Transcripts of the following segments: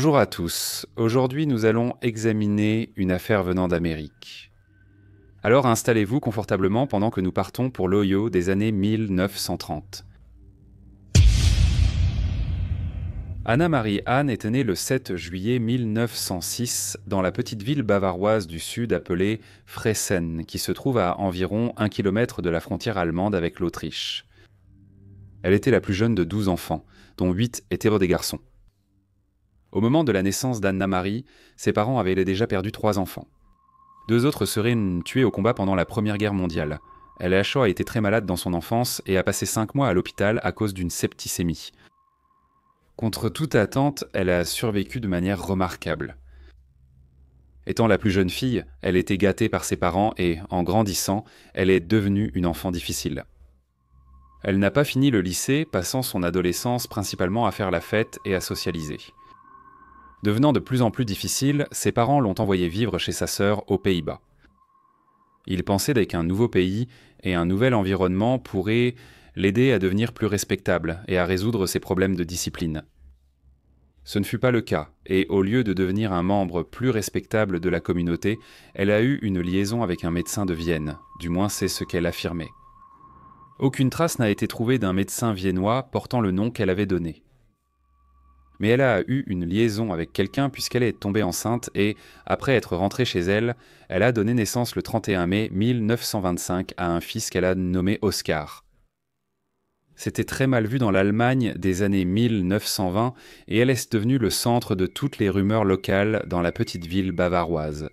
Bonjour à tous. Aujourd'hui, nous allons examiner une affaire venant d'Amérique. Alors installez-vous confortablement pendant que nous partons pour l'Ohio des années 1930. Anna Marie Anne est née le 7 juillet 1906 dans la petite ville bavaroise du sud appelée Fressen, qui se trouve à environ 1 km de la frontière allemande avec l'Autriche. Elle était la plus jeune de 12 enfants, dont 8 étaient des garçons. Au moment de la naissance d'Anna-Marie, ses parents avaient déjà perdu 3 enfants. 2 autres seraient tués au combat pendant la Première Guerre mondiale. LHO a été très malade dans son enfance et a passé 5 mois à l'hôpital à cause d'une septicémie. Contre toute attente, elle a survécu de manière remarquable. Étant la plus jeune fille, elle était gâtée par ses parents et, en grandissant, elle est devenue une enfant difficile. Elle n'a pas fini le lycée, passant son adolescence principalement à faire la fête et à socialiser. Devenant de plus en plus difficile, ses parents l'ont envoyée vivre chez sa sœur aux Pays-Bas. Ils pensaient qu'un nouveau pays et un nouvel environnement pourraient l'aider à devenir plus respectable et à résoudre ses problèmes de discipline. Ce ne fut pas le cas, et au lieu de devenir un membre plus respectable de la communauté, elle a eu une liaison avec un médecin de Vienne, du moins c'est ce qu'elle affirmait. Aucune trace n'a été trouvée d'un médecin viennois portant le nom qu'elle avait donné. Mais elle a eu une liaison avec quelqu'un puisqu'elle est tombée enceinte et, après être rentrée chez elle, elle a donné naissance le 31 mai 1925 à un fils qu'elle a nommé Oscar. C'était très mal vu dans l'Allemagne des années 1920 et elle est devenue le centre de toutes les rumeurs locales dans la petite ville bavaroise.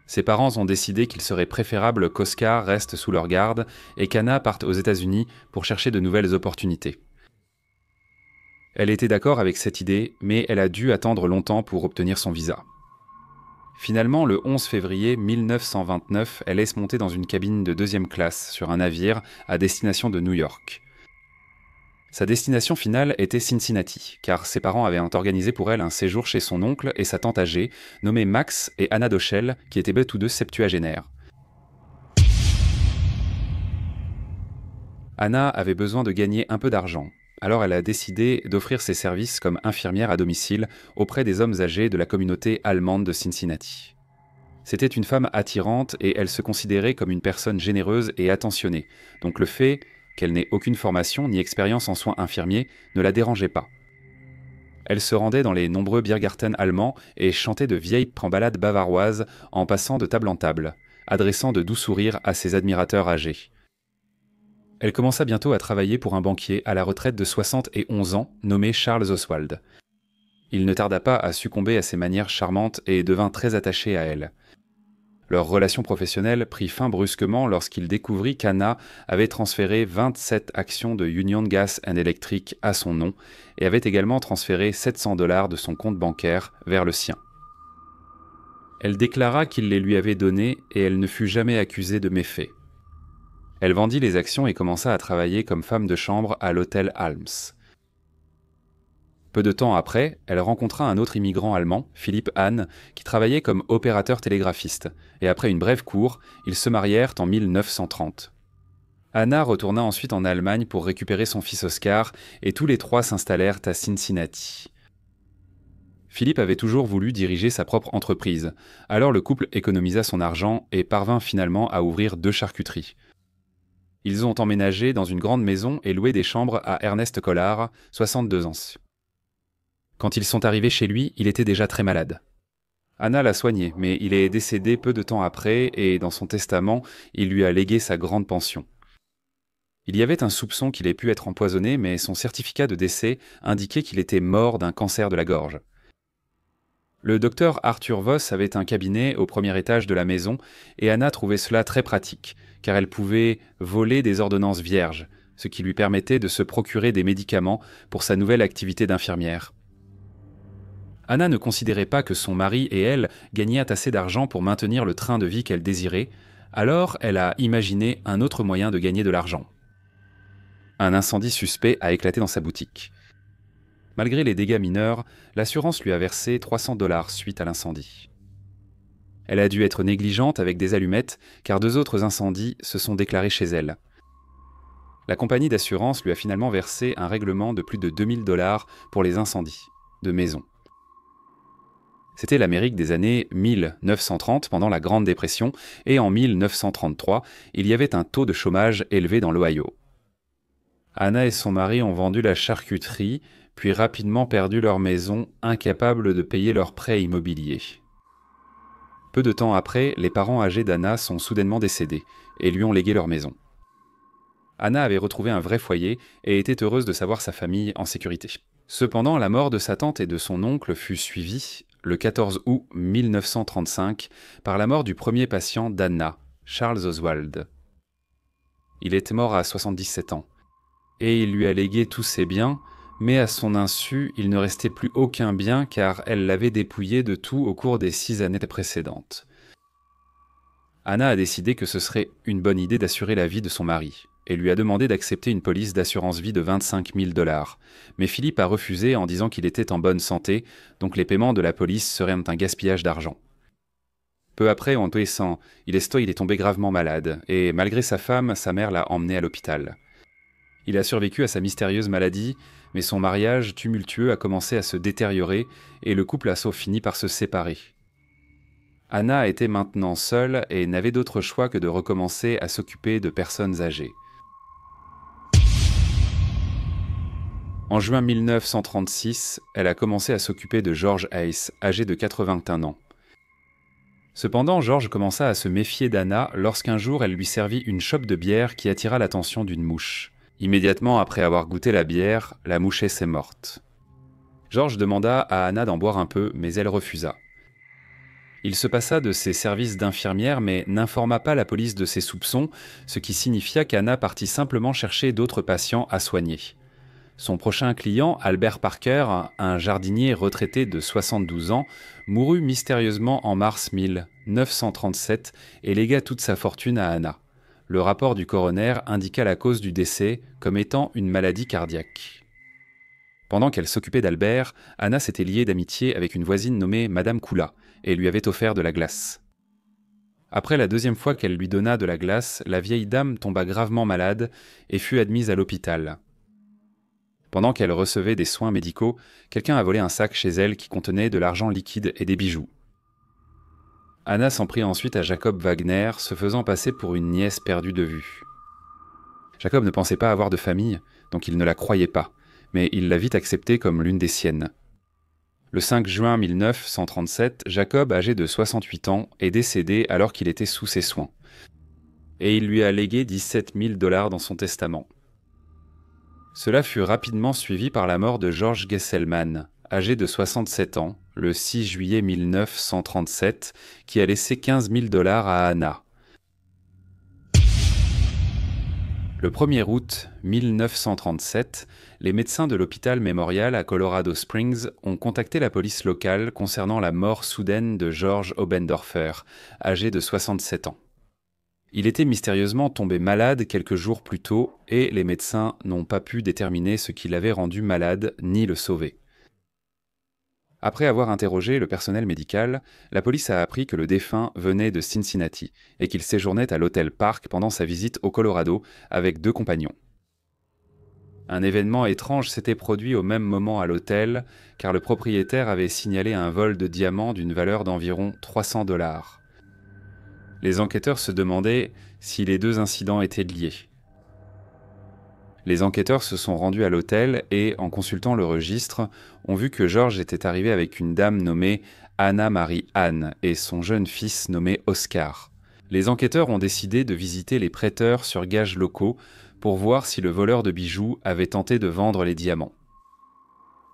Ses parents ont décidé qu'il serait préférable qu'Oscar reste sous leur garde et qu'Anna parte aux États-Unis pour chercher de nouvelles opportunités. Elle était d'accord avec cette idée, mais elle a dû attendre longtemps pour obtenir son visa. Finalement, le 11 février 1929, elle est montée dans une cabine de 2e classe sur un navire à destination de New York. Sa destination finale était Cincinnati, car ses parents avaient organisé pour elle un séjour chez son oncle et sa tante âgée, nommés Max et Anna Doschel, qui étaient tous deux septuagénaires. Anna avait besoin de gagner un peu d'argent. Alors elle a décidé d'offrir ses services comme infirmière à domicile auprès des hommes âgés de la communauté allemande de Cincinnati. C'était une femme attirante et elle se considérait comme une personne généreuse et attentionnée, donc le fait qu'elle n'ait aucune formation ni expérience en soins infirmiers ne la dérangeait pas. Elle se rendait dans les nombreux Biergarten allemands et chantait de vieilles ballades bavaroises en passant de table en table, adressant de doux sourires à ses admirateurs âgés. Elle commença bientôt à travailler pour un banquier à la retraite de 71 ans, nommé Charles Oswald. Il ne tarda pas à succomber à ses manières charmantes et devint très attaché à elle. Leur relation professionnelle prit fin brusquement lorsqu'il découvrit qu'Anna avait transféré 27 actions de Union Gas and Electric à son nom et avait également transféré $700 de son compte bancaire vers le sien. Elle déclara qu'il les lui avait données et elle ne fut jamais accusée de méfaits. Elle vendit les actions et commença à travailler comme femme de chambre à l'hôtel Alms. Peu de temps après, elle rencontra un autre immigrant allemand, Philipp Hahn, qui travaillait comme opérateur télégraphiste, et après une brève cour, ils se marièrent en 1930. Anna retourna ensuite en Allemagne pour récupérer son fils Oscar, et tous les trois s'installèrent à Cincinnati. Philippe avait toujours voulu diriger sa propre entreprise, alors le couple économisa son argent et parvint finalement à ouvrir 2 charcuteries. Ils ont emménagé dans une grande maison et loué des chambres à Ernest Collard, 62 ans. Quand ils sont arrivés chez lui, il était déjà très malade. Anna l'a soigné, mais il est décédé peu de temps après et dans son testament, il lui a légué sa grande pension. Il y avait un soupçon qu'il ait pu être empoisonné, mais son certificat de décès indiquait qu'il était mort d'un cancer de la gorge. Le docteur Arthur Voss avait un cabinet au premier étage de la maison et Anna trouvait cela très pratique, car elle pouvait voler des ordonnances vierges, ce qui lui permettait de se procurer des médicaments pour sa nouvelle activité d'infirmière. Anna ne considérait pas que son mari et elle gagnaient assez d'argent pour maintenir le train de vie qu'elle désirait, alors elle a imaginé un autre moyen de gagner de l'argent. Un incendie suspect a éclaté dans sa boutique. Malgré les dégâts mineurs, l'assurance lui a versé $300 suite à l'incendie. Elle a dû être négligente avec des allumettes, car 2 autres incendies se sont déclarés chez elle. La compagnie d'assurance lui a finalement versé un règlement de plus de $2000 pour les incendies de maison. C'était l'Amérique des années 1930 pendant la Grande Dépression, et en 1933, il y avait un taux de chômage élevé dans l'Ohio. Anna et son mari ont vendu la charcuterie, puis rapidement perdu leur maison, incapables de payer leurs prêts immobiliers. Peu de temps après, les parents âgés d'Anna sont soudainement décédés et lui ont légué leur maison. Anna avait retrouvé un vrai foyer et était heureuse de savoir sa famille en sécurité. Cependant, la mort de sa tante et de son oncle fut suivie, le 14 août 1935, par la mort du premier patient d'Anna, Charles Oswald. Il était mort à 77 ans, et il lui a légué tous ses biens, mais à son insu, il ne restait plus aucun bien car elle l'avait dépouillé de tout au cours des 6 années précédentes. Anna a décidé que ce serait une bonne idée d'assurer la vie de son mari, et lui a demandé d'accepter une police d'assurance vie de 25 000 $. Mais Philippe a refusé en disant qu'il était en bonne santé, donc les paiements de la police seraient un gaspillage d'argent. Peu après, en adolescent, il est tombé gravement malade, et malgré sa femme, sa mère l'a emmené à l'hôpital. Il a survécu à sa mystérieuse maladie, mais son mariage tumultueux a commencé à se détériorer, et le couple a fini par se séparer. Anna était maintenant seule et n'avait d'autre choix que de recommencer à s'occuper de personnes âgées. En juin 1936, elle a commencé à s'occuper de George Hayes, âgé de 81 ans. Cependant, George commença à se méfier d'Anna lorsqu'un jour elle lui servit une chope de bière qui attira l'attention d'une mouche. Immédiatement après avoir goûté la bière, la mouche s'est morte. George demanda à Anna d'en boire un peu, mais elle refusa. Il se passa de ses services d'infirmière, mais n'informa pas la police de ses soupçons, ce qui signifia qu'Anna partit simplement chercher d'autres patients à soigner. Son prochain client, Albert Parker, un jardinier retraité de 72 ans, mourut mystérieusement en mars 1937 et légua toute sa fortune à Anna. Le rapport du coroner indiqua la cause du décès comme étant une maladie cardiaque. Pendant qu'elle s'occupait d'Albert, Anna s'était liée d'amitié avec une voisine nommée Madame Koula et lui avait offert de la glace. Après la deuxième fois qu'elle lui donna de la glace, la vieille dame tomba gravement malade et fut admise à l'hôpital. Pendant qu'elle recevait des soins médicaux, quelqu'un a volé un sac chez elle qui contenait de l'argent liquide et des bijoux. Anna s'en prit ensuite à Jacob Wagner, se faisant passer pour une nièce perdue de vue. Jacob ne pensait pas avoir de famille, donc il ne la croyait pas, mais il l'a vite acceptée comme l'une des siennes. Le 5 juin 1937, Jacob, âgé de 68 ans, est décédé alors qu'il était sous ses soins. Et il lui a légué 17 000 $ dans son testament. Cela fut rapidement suivi par la mort de George Gesselman, âgé de 67 ans, le 6 juillet 1937, qui a laissé 15 000 $ à Anna. Le 1er août 1937, les médecins de l'hôpital Memorial à Colorado Springs ont contacté la police locale concernant la mort soudaine de George Obendorfer, âgé de 67 ans. Il était mystérieusement tombé malade quelques jours plus tôt et les médecins n'ont pas pu déterminer ce qui l'avait rendu malade ni le sauver. Après avoir interrogé le personnel médical, la police a appris que le défunt venait de Cincinnati et qu'il séjournait à l'hôtel Park pendant sa visite au Colorado avec 2 compagnons. Un événement étrange s'était produit au même moment à l'hôtel car le propriétaire avait signalé un vol de diamants d'une valeur d'environ 300 $. Les enquêteurs se demandaient si les 2 incidents étaient liés. Les enquêteurs se sont rendus à l'hôtel et, en consultant le registre, ont vu que George était arrivé avec une dame nommée Anna Marie Anne et son jeune fils nommé Oscar. Les enquêteurs ont décidé de visiter les prêteurs sur gages locaux pour voir si le voleur de bijoux avait tenté de vendre les diamants.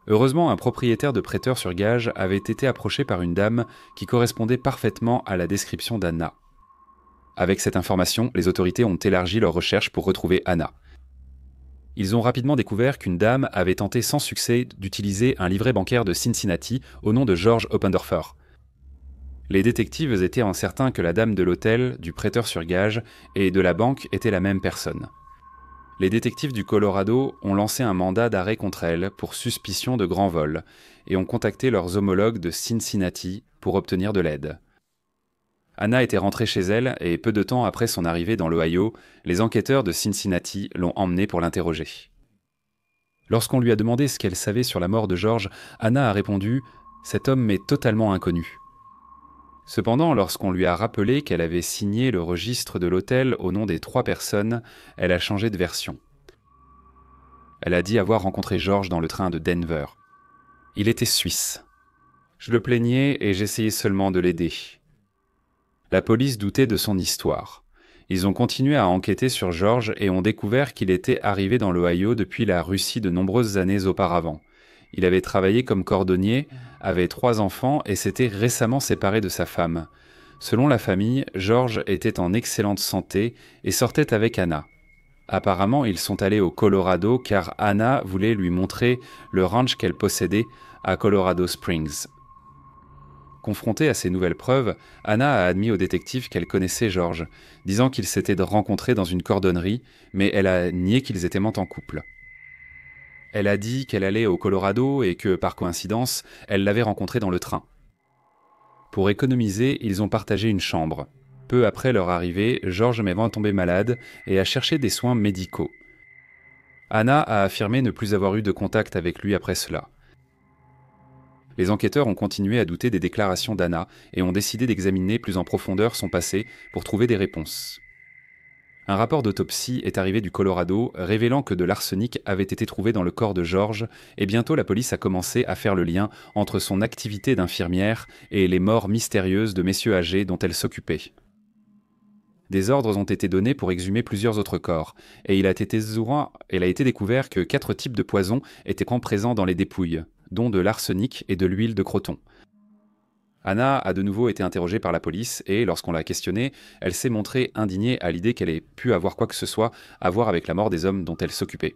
Heureusement, un propriétaire de prêteur sur gage avait été approché par une dame qui correspondait parfaitement à la description d'Anna. Avec cette information, les autorités ont élargi leurs recherches pour retrouver Anna. Ils ont rapidement découvert qu'une dame avait tenté sans succès d'utiliser un livret bancaire de Cincinnati au nom de George Obendorfer. Les détectives étaient certains que la dame de l'hôtel, du prêteur sur gage et de la banque étaient la même personne. Les détectives du Colorado ont lancé un mandat d'arrêt contre elle pour suspicion de grand vol et ont contacté leurs homologues de Cincinnati pour obtenir de l'aide. Anna était rentrée chez elle et peu de temps après son arrivée dans l'Ohio, les enquêteurs de Cincinnati l'ont emmenée pour l'interroger. Lorsqu'on lui a demandé ce qu'elle savait sur la mort de George, Anna a répondu « Cet homme m'est totalement inconnu. Cependant, lorsqu'on lui a rappelé qu'elle avait signé le registre de l'hôtel au nom des 3 personnes, elle a changé de version. Elle a dit avoir rencontré George dans le train de Denver. Il était suisse. Je le plaignais et j'essayais seulement de l'aider. La police doutait de son histoire. Ils ont continué à enquêter sur George et ont découvert qu'il était arrivé dans l'Ohio depuis la Russie de nombreuses années auparavant. Il avait travaillé comme cordonnier, avait 3 enfants et s'était récemment séparé de sa femme. Selon la famille, George était en excellente santé et sortait avec Anna. Apparemment, ils sont allés au Colorado car Anna voulait lui montrer le ranch qu'elle possédait à Colorado Springs. Confrontée à ces nouvelles preuves, Anna a admis au détective qu'elle connaissait George, disant qu'ils s'étaient rencontrés dans une cordonnerie, mais elle a nié qu'ils étaient en couple. Elle a dit qu'elle allait au Colorado et que, par coïncidence, elle l'avait rencontré dans le train. Pour économiser, ils ont partagé une chambre. Peu après leur arrivée, George m'est tombé malade et a cherché des soins médicaux. Anna a affirmé ne plus avoir eu de contact avec lui après cela. Les enquêteurs ont continué à douter des déclarations d'Anna et ont décidé d'examiner plus en profondeur son passé pour trouver des réponses. Un rapport d'autopsie est arrivé du Colorado révélant que de l'arsenic avait été trouvé dans le corps de George et bientôt la police a commencé à faire le lien entre son activité d'infirmière et les morts mystérieuses de messieurs âgés dont elle s'occupait. Des ordres ont été donnés pour exhumer plusieurs autres corps et il a été découvert que 4 types de poisons étaient présents dans les dépouilles, dont de l'arsenic et de l'huile de croton. Anna a de nouveau été interrogée par la police et, lorsqu'on l'a questionnée, elle s'est montrée indignée à l'idée qu'elle ait pu avoir quoi que ce soit à voir avec la mort des hommes dont elle s'occupait.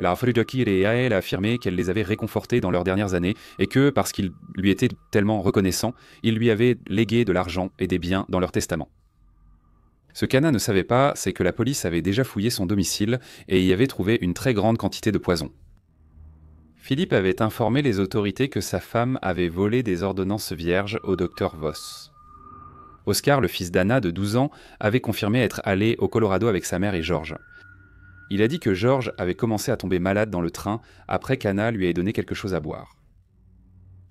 La Frudokir et Yael a affirmé qu'elle les avait réconfortés dans leurs dernières années et que, parce qu'ils lui étaient tellement reconnaissants, ils lui avaient légué de l'argent et des biens dans leur testament. Ce qu'Anna ne savait pas, c'est que la police avait déjà fouillé son domicile et y avait trouvé une très grande quantité de poison. Philippe avait informé les autorités que sa femme avait volé des ordonnances vierges au docteur Voss. Oscar, le fils d'Anna de 12 ans, avait confirmé être allé au Colorado avec sa mère et George. Il a dit que George avait commencé à tomber malade dans le train après qu'Anna lui ait donné quelque chose à boire.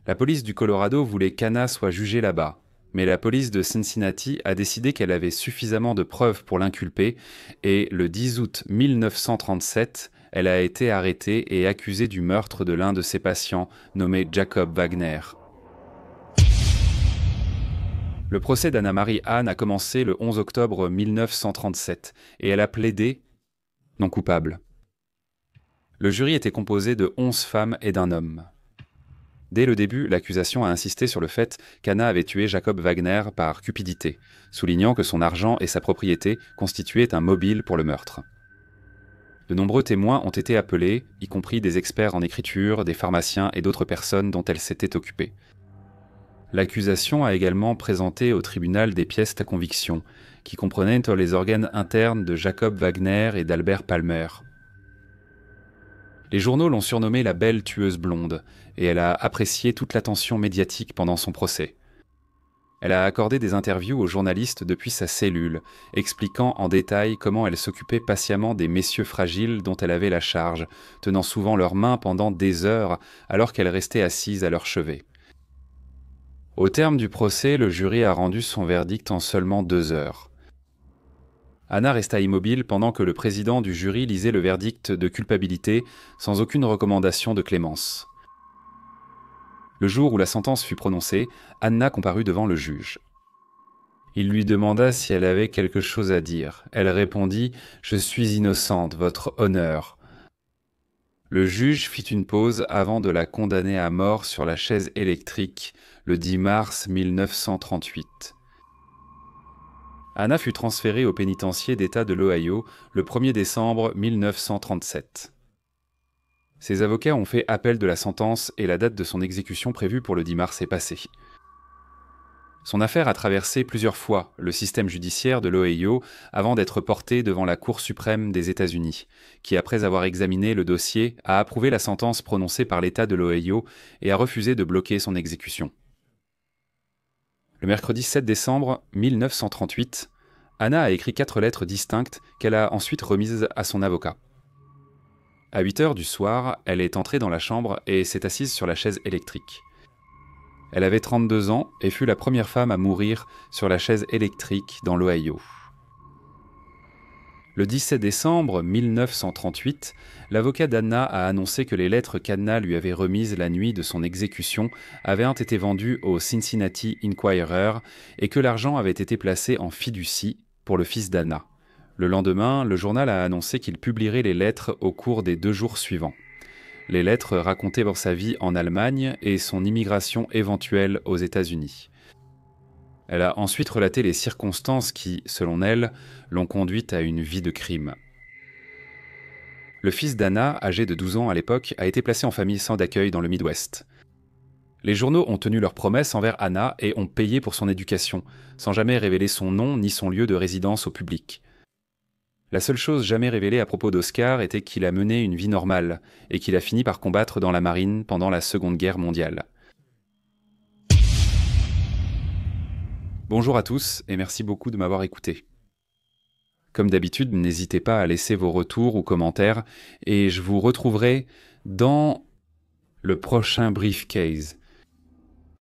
La police du Colorado voulait qu'Anna soit jugée là-bas, mais la police de Cincinnati a décidé qu'elle avait suffisamment de preuves pour l'inculper et le 10 août 1937, elle a été arrêtée et accusée du meurtre de l'un de ses patients nommé Jacob Wagner. Le procès d'Anna-Marie Hahn a commencé le 11 octobre 1937 et elle a plaidé non coupable. Le jury était composé de 11 femmes et d'un homme. Dès le début, l'accusation a insisté sur le fait qu'Anna avait tué Jacob Wagner par cupidité, soulignant que son argent et sa propriété constituaient un mobile pour le meurtre. De nombreux témoins ont été appelés, y compris des experts en écriture, des pharmaciens et d'autres personnes dont elle s'était occupée. L'accusation a également présenté au tribunal des pièces à conviction, qui comprenaient les organes internes de Jacob Wagner et d'Albert Palmer. Les journaux l'ont surnommée la belle tueuse blonde, et elle a apprécié toute l'attention médiatique pendant son procès. Elle a accordé des interviews aux journalistes depuis sa cellule, expliquant en détail comment elle s'occupait patiemment des messieurs fragiles dont elle avait la charge, tenant souvent leurs mains pendant des heures alors qu'elle restait assise à leur chevet. Au terme du procès, le jury a rendu son verdict en seulement 2 heures. Anna resta immobile pendant que le président du jury lisait le verdict de culpabilité sans aucune recommandation de clémence. Le jour où la sentence fut prononcée, Anna comparut devant le juge. Il lui demanda si elle avait quelque chose à dire. Elle répondit « Je suis innocente, votre honneur ». Le juge fit une pause avant de la condamner à mort sur la chaise électrique le 10 mars 1938. Anna fut transférée au pénitencier d'État de l'Ohio le 1er décembre 1937. Ses avocats ont fait appel de la sentence et la date de son exécution prévue pour le 10 mars est passée. Son affaire a traversé plusieurs fois le système judiciaire de l'Ohio avant d'être portée devant la Cour suprême des États-Unis, qui, après avoir examiné le dossier, a approuvé la sentence prononcée par l'État de l'Ohio et a refusé de bloquer son exécution. Le mercredi 7 décembre 1938, Anna a écrit 4 lettres distinctes qu'elle a ensuite remises à son avocat. À 8 heures du soir, elle est entrée dans la chambre et s'est assise sur la chaise électrique. Elle avait 32 ans et fut la première femme à mourir sur la chaise électrique dans l'Ohio. Le 17 décembre 1938, l'avocat d'Anna a annoncé que les lettres qu'Anna lui avait remises la nuit de son exécution avaient été vendues au Cincinnati Inquirer et que l'argent avait été placé en fiducie pour le fils d'Anna. Le lendemain, le journal a annoncé qu'il publierait les lettres au cours des 2 jours suivants. Les lettres racontaient sa vie en Allemagne et son immigration éventuelle aux États-Unis. Elle a ensuite relaté les circonstances qui, selon elle, l'ont conduite à une vie de crime. Le fils d'Anna, âgé de 12 ans à l'époque, a été placé en famille sans d'accueil dans le Midwest. Les journaux ont tenu leurs promesses envers Anna et ont payé pour son éducation, sans jamais révéler son nom ni son lieu de résidence au public. La seule chose jamais révélée à propos d'Oscar était qu'il a mené une vie normale et qu'il a fini par combattre dans la marine pendant la Seconde Guerre mondiale. Bonjour à tous et merci beaucoup de m'avoir écouté. Comme d'habitude, n'hésitez pas à laisser vos retours ou commentaires et je vous retrouverai dans le prochain Briefcase.